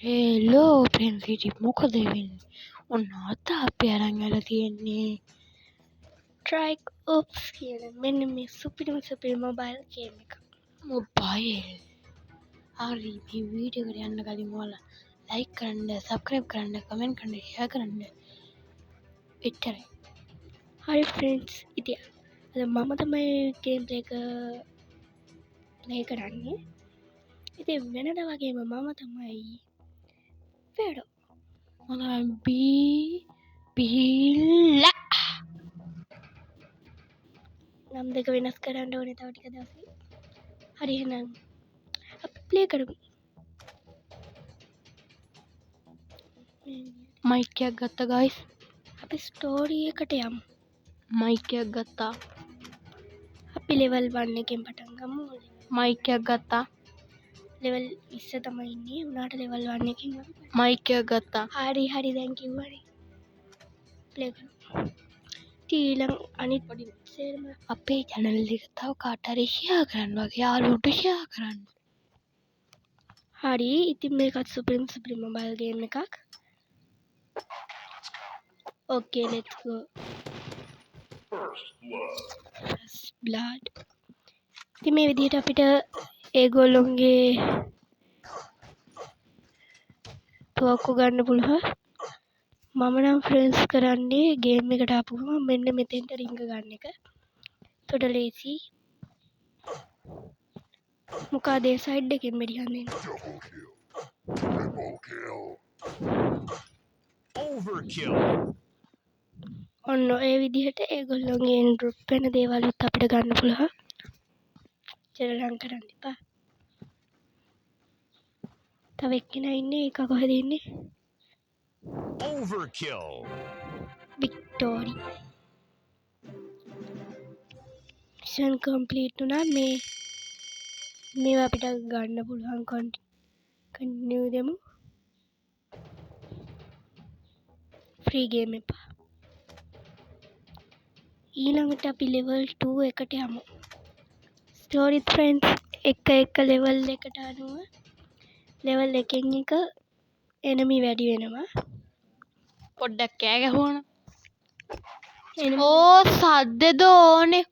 Hello friends ඉතින් මොකද වෙන්නේ? ඔන්න අද අපි අරන් යලා තියෙන්නේ ට්‍රයික් ඔප්ස් කියන මෙන්න මේ සුපිරි මොබයිල් ගේම් එක. මොබයිල්. හරි මේ වීඩියෝ එකට යන්න කලින් ඔයාලා ලයික් කරන්න, සබ්ස්ක්‍රයිබ් කරන්න, කමෙන්ට් කරන්න, ෂෙයා කරන්න. එච්චරයි. හරි ෆ්‍රෙන්ඩ්ස් ඉතින් අද මම තමයි ගේම් එක ප්ලේ කරන්නේ. ඉතින් වෙනද වගේම මම තමයි ෆෙඩෝ. මම බීලා නම් දෙක වෙනස් කරන්න ඕනේ තව ටික දවසකින්. හරි එහෙනම් අපි ප්ලේ කරමු. මයික් එකක් ගත්තා ගයිස්. අපි ස්ටෝරි එකට යමු. මයික් එකක් ගත්තා. අපි ලෙවල් 1 එකෙන් පටන් ගමු. මයික් එකක් ගත්තා. ලෙවල් 20 තමයි ඉන්නේ. උනාට ලෙවල් 1 එකෙන් මයික් එකක් ගත්තා. හරි දැන් කිව්වනේ. ප්ලේ කරමු. ඊළඟ අනිත් සේරම අපේ channel එක තව කාට හරි ෂෙයා කරන්න වගේ යාළුවන්ට ෂෙයා කරන්න. හරි ඉතින් මේකත් සුපිරි මොබයිල් ගේම් එකක්. Okay let's go. First blood. ඉතින් මේ විදිහට අපිට ඒගොල්ලොන්ගේ තුවක්කු ගන්න පුළුවන්. මම නම් ෆ්‍රෙන්ඩ්ස් කරන්නේ ගේම් එකට ආපු ගමන් මෙන්න මෙතෙන්ට රිංග ගන්න එක. තොට ලේසි. මොකද ඒ සයිඩ් එකෙන් මෙරියන්නේ. Overkill. ඔන්න ඒ විදිහට ඒගොල්ලොන්ගෙන් ඩ්‍රොප් වෙන දේවලුත් අපිට ගන්න පුළුවන්. චරලං කරන්න එපා. තව එක්කෙනා ඉන්නේ. ඒක කොහෙද ඉන්නේ? Overkill. වික්ටෝරි. මිෂන් කම්ප්ලීට් වුණා. මේවා අපිට ගන්න පුළුවන් කන්ටිනියු දෙමු. ෆ්‍රී ගේම් එපා. ඊළඟට අපි ලෙවල් 2 එකට යමු. ස්ටෝරි ෆ්‍රෙන්ඩ්ස් එක ලෙවල් එකට අනුව ලෙවල් එකෙන් එක එනමි වැඩි වෙනවා. පොඩ්ඩක් කෑ ගැහුවන. ඕ සද්දෙද ඕනේ.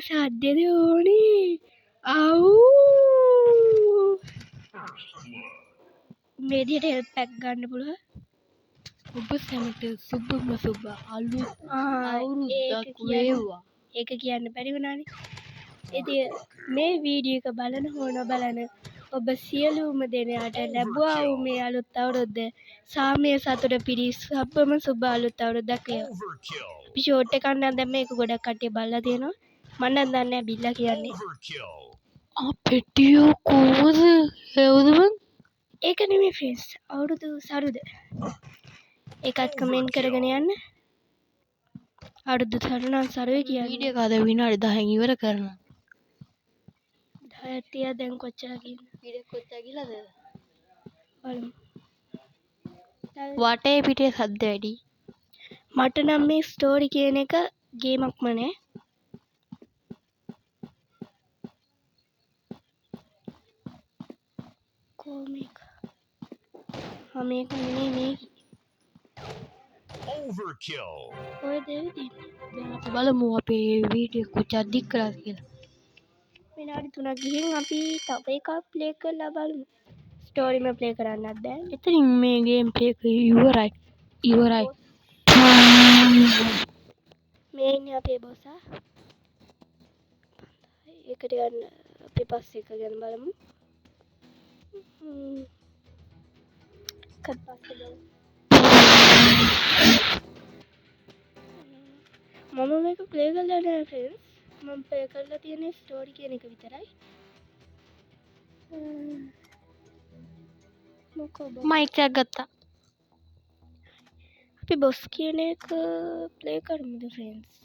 සද්දෙද ඕනේ. මේ විදිහට හෙල්ප් පැක් ගන්න පුළුවන්. ඔබ සැමට සුබම සුබ අලුත් අවුරුද්දක් වේවා. ඒක කියන්න බැරි වුණානේ. ඉතින් මේ වීඩියෝ එක බලන හෝ නොබලන ඔබ සියලුම දෙනාට ලැබුවා වූ මේ අලුත් අවුරුද්ද සාමය සතුට පිරි සබ්බම සුබ අලුත් අවුරුද්දක් වේවා. Overkill. අපි ෂෝට් එකක් නම් දැන් මේක ගොඩක් කට්ටිය බලලා තියෙනවා. මම නම් දන්නේ නැහැ බිල්ලා කියන්නේ. Overkill. පෙට්ටියෝ කොහොමද හේවුද බං? ඒක නෙමෙයි ෆ්‍රෙන්ඩ්ස්. අවුරුදු සරුද. ඒකත් කමෙන්ට් කරගෙන යන්න. අවුරුදු සරු නම් සරුයි කියන්නේ. වීඩියෝ එක අද විනාඩි 10න් ඉවර කරනවා. 10ක් තියා දැන් කොච්චර කියන්න. වීඩියෝ කොච්චර ගිහලාද? බලමු. වටේ පිටේ සද්ද වැඩි. මට නම් මේ ස්ටෝරි කියන එක ගේමක්ම නෑ. මේක මේක නෙමෙයි මේක. Overkill. ඔය දෙවිදින් දැන් අපි බලමු අපේ වීඩියෝ කොච්චර දික් කරාද කියලා. විනාඩි 3ක් ගිහින් අපි තව එකක් ප්ලේ කරලා බලමු. ස්ටෝරිම ප්ලේ කරන්නත් බෑ. එතනින් මේ ගේම් ප්ලේ එක ඉවරයි. මේ ඉන්නේ අපේ බොසා. ඒකට යන්න අපේ පස් එක ගැන බලමු. මම මේක ප්ලේ කරලා නෑ ෆ්‍රෙන්ඩ්ස්. මම ප්ලේ කරලා තියෙන්නේ ස්ටෝරි කියන එක විතරයි. මයික් එකක් ගත්තා. අපි බොස් කියන එක ප්ලේ කරමුද ෆ්‍රෙන්ඩ්ස්?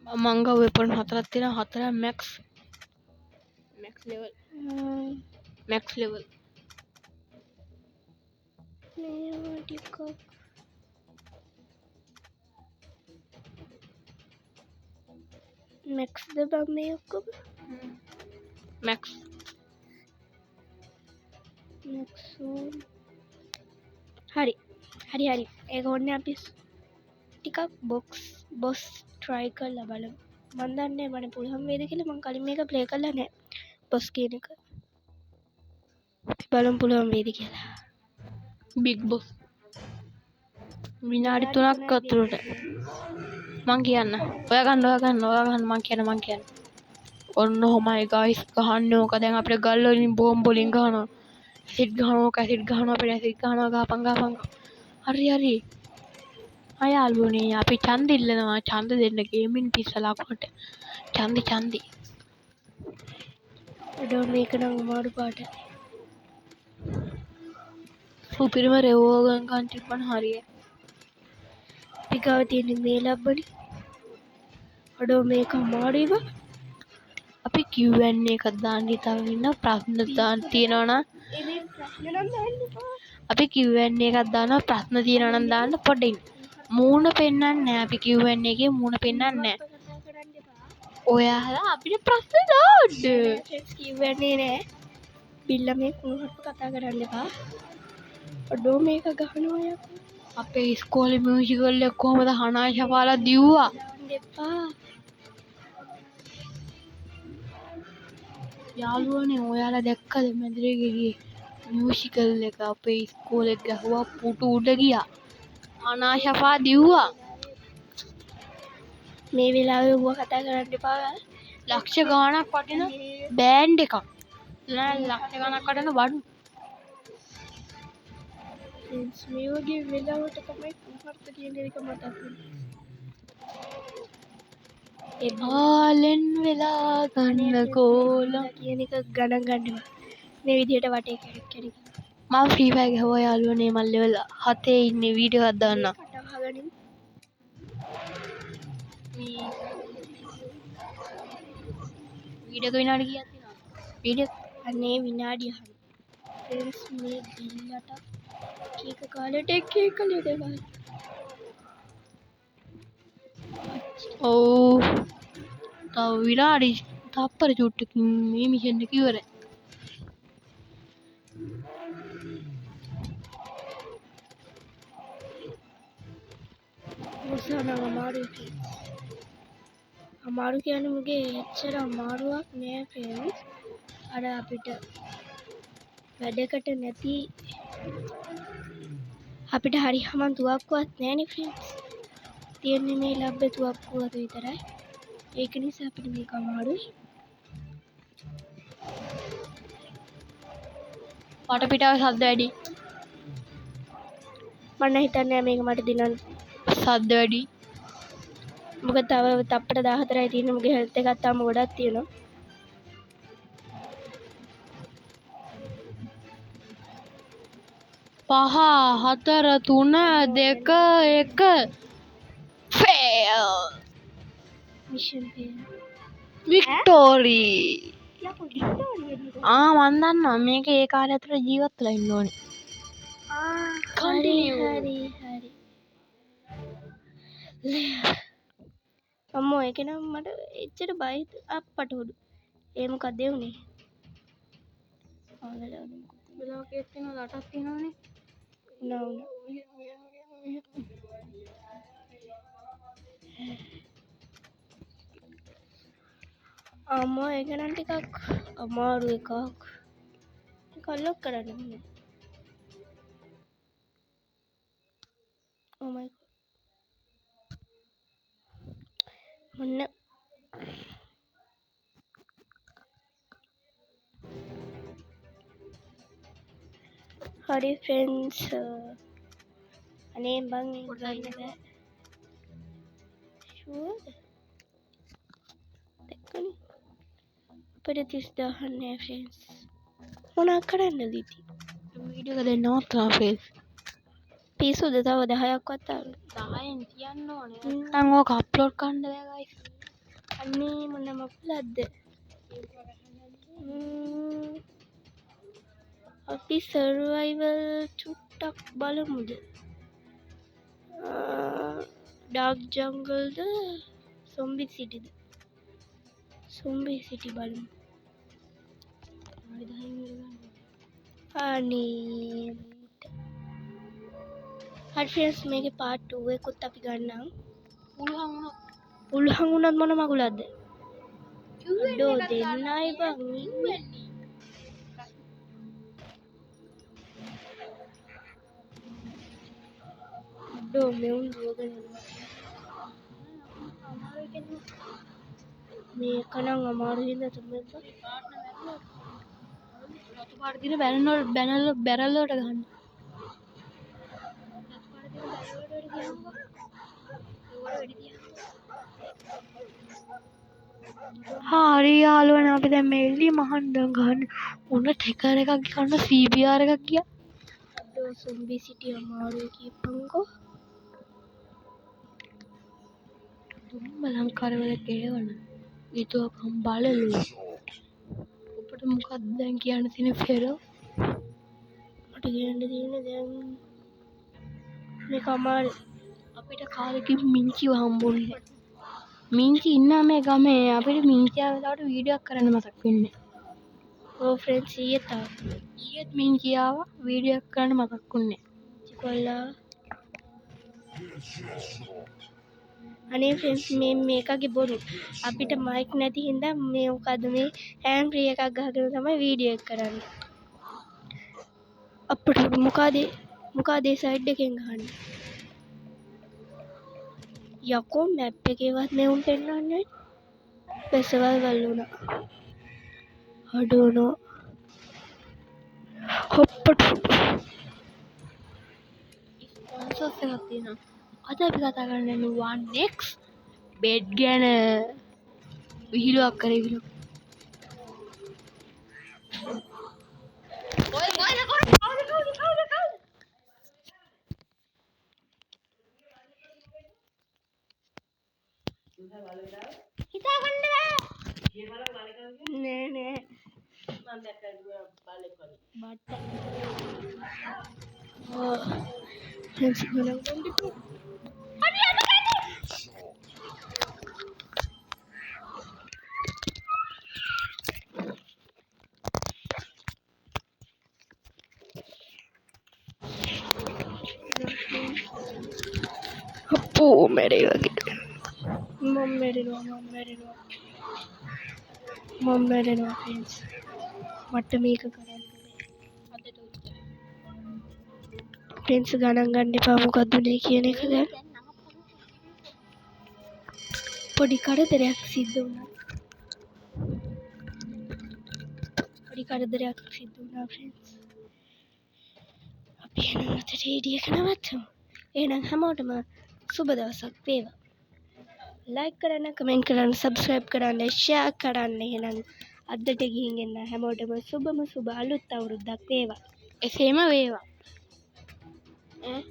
මං ගාව වෙපන් 4ක් තියෙනවා. 4 මැක්ස් ලෙවල්. Max level. මේවා ටිකක් මැක්ස් ද බම් මේ ඔක්කොම මැක්ස් Nexon. හරි. හරි. ඒක ඕනේ අපි ටිකක් බොස් try කරලා බලමු. මන් දන්නේ මට පුළුවන් වේද කියලා මං කලින් මේක play කරලා නැහැ. බොස් කියන එක. බලමු පුළුවන් වේද කියලා. බිග් බොස් විනාඩි 3ක් අතුරට මං කියන්න. ඔයා ගන්න මං කියන්න. ඔන්න ඔහොමයි ගයිස් ගහන්නේ ඕක දැන් අපිට ගල් වලින් බෝම්බ වලින් ගහනවා. ඇසිඩ් ගහනවා අපිට ඇසිඩ් ගහනවා ගහපන්. හරි. අයාළුවනේ අපි ඡන්ද ඉල්ලනවා ඡන්ද දෙන්න ගේමින් පිස්සලා කොට. ඡන්දි. අඩෝ මේක නම් අමාරු පාටයි. සුපිරිම රෙවෝගන් කන්ටිපන් හරිය. අපි ගාව තියෙන මේ ලබ්බනේ. අඩෝ මේක අමාරුයි බා. අපි Q&A එකක් දාන්න හිතාගෙන ඉන්න ප්‍රශ්න දාන්න තියෙනවා නම් මේ ප්‍රශ්න නම් දාන්න එපා. අපි Q&A එකක් දානවා ප්‍රශ්න තියෙනවා නම් දාන්න පොඩ්ඩින්. මූණ පෙන්නන්නේ නැහැ අපි Q&A එකේ මූණ පෙන්නන්නේ නැහැ. කතා කරන්න එපා. ඔයාලා අපිට ප්‍රශ්න දාන්න. ෆ්‍රෙන්ඩ්ස් කිව්වන්නේ නෑ. බිල්ල මේ කුණුහරුප කතා කරන්න එපා. අඩෝ මේක ගහනවා යකෝ. අපේ ඉස්කෝලේ මියුසිකල් එක කොහමද හනා ශපාලා දිව්වා. දාන්න එපා. යාළුවනේ ඔයාලා දැක්කද මැදිරිගේ මියුසිකල් එක අපේ ඉස්කෝලේ ගැහුවා පුටු උඩ ගියා. හනා ශපා දිව්වා. මේ වෙලාවේ ඌව කතා කරන්න එපා. ලක්ෂ ගාණක් වටින බෑන්ඩ් එකක්. නෑ ලක්ෂ ගාණක් වටින බඩු. ෆ්‍රෙන්ඩ්ස් මේ වගේ වෙලාවට තමයි කුණුහරුප කියන එක මතක් වෙන්නේ. ඒ බාලෙන් වෙලා ගන්න කෝලා. කියන එක ගණන් ගන්නවා. මේ විදිහට වටේ කෙනෙක් මම ෆ්‍රී ෆයර් ගහුවා යාළුවනේ මම ලෙවල් 7 ඉන්නේ වීඩියෝ එකක් දාන්න. කට වහගනින්. වීඩියෝ එක විනාඩි කීයක් තියෙනවද? වීඩියෝ අනේ විනාඩිය හරි. ෆ්‍රෙන්ඩ්ස් මේ බිල්ලට කීක කාලෙට එක කළේ දේවල්. ඔව්. තව විනාඩි තප්පර චුට්ටකින් මේ මිෂන් එක ඉවරයි. මොසාන අමාරුයි. අමාරු කියන්නේ මුගේ එච්චර අමාරුවක් නෑ ෆ්‍රෙන්ඩ්ස්. අර අපිට වැඩකට නැති අපිට හරි හමන් තුවක්කුවත් නෑනේ ෆ්‍රෙන්ඩ්ස්. තියෙන්නේ මේ ලබ්බේ තුවක්කුවක විතරයි. ඒක නිසා අපිට මේක අමාරුයි. වටපිටාවේ සද්ද වැඩි. මම හිතන්නේ මේක මට දිනන්න. සද්ද වැඩි. මොකද තව තප්පර 14යි තියෙන්නේ. මගේ හෙල්ත් එකක් තාම ගොඩක් තියෙනවා. පහ 4 3 2 1 fail මිෂන් ෆේල්. victory. යකෝ වික්ටෝරියද? මන් දන්නවා මේක ඒ කාලේ ඇතුළේ ජීවත් වෙලා ඉන්න ඕනේ. Continue. හරි. අම්මෝ ඒක නම් මට එච්චර බයි අප්පට උඩු. ඒ මොකද උනේ? බ්ලොක් එකක් තියෙනවා 8ක් තියෙනවනේ. නෝ. අම්මෝ ඒක නම් ටිකක් අමාරු එකක්. කල්ලක් කරන්න ඕනේ. Oh my god. මොන්න හරි ෆ්‍රෙන්ඩ්ස් අනේ බං ගන්න බෑ ෂුවර්ද දැක්කනේ අපිට 30000 නෑ ෆ්‍රෙන්ඩ්ස් මොනා කරන්නද ඉතින් වීඩියෝ එක දෙන්න නවත්තනවා ෆේස්. පිස්සුද තව 10ක් වත් ආව 10න් තියන්න ඕනේ. නැත්නම් ඕක අප්ලෝඩ් කරන්න බෑ ගයිස්. අනේ මොන මප්ලද්ද අපි සර්වයිවල් චුට්ටක් බලමුද ඩාර්ක් ජංගල්ද සොම්බි සිටිද සොම්බි සිටි බලමු අනේ හරි ෆ්‍රෙන්ඩ්ස් මේකේ පාර්ට් 2 එකකුත් අපි ගන්නම්. පුළුවන් වුණත් මොන මගුලක්ද? අඩෝ දෙන්නයි බං ඉන්නේ. අඩෝ මෙවුන් දුවගෙන යනවා. මේක නම් අමාරු හින්දා තමයි රතු පාට දින බැරල් වලට ගන්න. හරි යාළුවනේ අපි දැන් මේ එල්ලි මහන්දන් ගන්න උන ටෙකර් එකක් ගන්න CBR එකක් ගියා. අඩෝ සොම්බි සිටි අමාරු කියපන්කෝ. දුම්ම ලංකාරවල ගෙවන විතුවකම් බලලු. ඔබට මොකක්ද දැන් කියන්න තියෙන ෆෙරෝ? මට කියන්න තියෙන්නේ දැන් මේක අමාරු. අපිට කාලෙකින් මිංචිව හම්බුන්නේ. මිංචි ඉන්නා මේ ගමේ අපිට මිංචියාව දාට වීඩියෝ එකක් කරන්න මතක් වෙන්නේ. ඕ ෆ්‍රෙන්ඩ්ස් ඊයේත් මිංචියාව වීඩියෝ එකක් කරන්න මතක් වුණේ. කොල්ලා අනේ ෆ්‍රෙන්ඩ්ස් මේකගේ බොරු අපිට මයික් නැති හින්දා මේ මොකද මේ හෑන්ඩ් ෆ්‍රී එකක් ගහගෙන තමයි වීඩියෝ එක කරන්නේ. අපිට මොකද සයිඩ් එකෙන් ගහන්නේ? යකෝ මැප් එකේවත් නෙවුම් පෙන්නන්නේ. බෙසවල් වල්ලුණා. අඩෝනෝ හොප්පට් ස්පොන්සර්ස් එකක් තියෙනවා. අද අපි කතා කරන්නේ 1x බෙඩ් ගැන විහිළුවක් කරේ විහිළු. නෑ නෑ ෆ්‍රෙන්ඩ්ස් ගණන් ගන්නකෝ. අපෝ මැරේ වගේ. මම මැරෙනවා ෆ්‍රෙන්ඩ්ස්. මට මේක කරන්න ෆ්‍රෙන්ඩ්ස් ගණන් ගන්න එපා මොකක්ද උනේ කියන එක දැන්. පොඩි කරදරයක් සිද්ධ වුණා ෆ්‍රෙන්ඩ්ස්. අපි එහෙනම් අද වීඩියෝ එක නවත්තමු. එහෙනම් හැමෝටම සුබ දවසක් වේවා. ලයික් කරන්න, කමෙන්ට් කරන්න, සබ්ස්ක්‍රයිබ් කරන්න, ෂෙයා කරන්න. එහෙනම් අදට ගිහින් එන්න හැමෝටම සුබ අලුත් අවුරුද්දක් වේවා. එසේම වේවා. ඈ